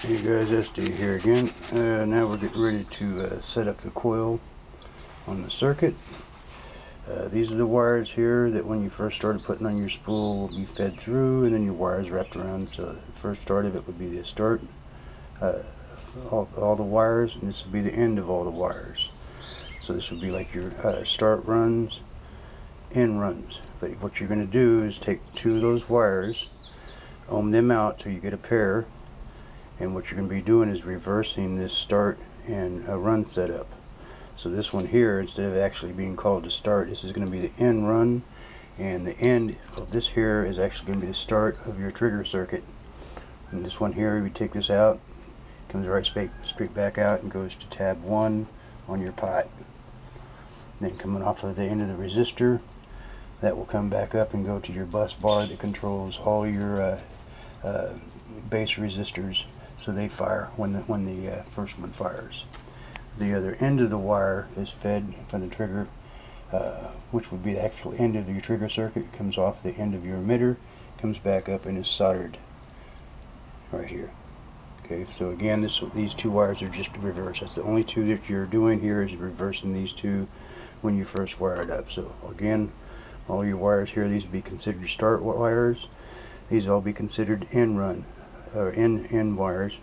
Hey guys, SD here again. Now we're getting ready to set up the coil on the circuit. These are the wires here that when you first started putting on your spool will be fed through, and then your wires wrapped around. So the first start of it would be the start, all the wires, and this would be the end of all the wires. So this would be like your start runs, end runs. But what you're going to do is take two of those wires, ohm them out till you get a pair. And what you're going to be doing is reversing this start and run setup. So this one here, instead of actually being called the start, this is going to be the end run, and the end of this here is actually going to be the start of your trigger circuit. And this one here, we take this out, comes right straight back out and goes to tab 1 on your pot. And then coming off of the end of the resistor, that will come back up and go to your bus bar that controls all your base resistors. So they fire when the first one fires. The other end of the wire is fed from the trigger, which would be the actual end of your trigger circuit. It comes off the end of your emitter, comes back up and is soldered right here. Okay, so again, these two wires are just reversed. That's the only two that you're doing here, is reversing these two when you first wire it up. So again, all your wires here, these would be considered start wires. These will all be considered end run, or end wires,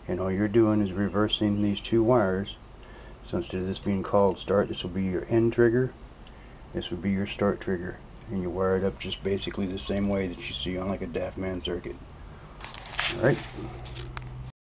and all you're doing is reversing these two wires. So instead of this being called start, this will be your end trigger, this would be your start trigger, and you wire it up just basically the same way that you see on like a DAF man circuit. Alright.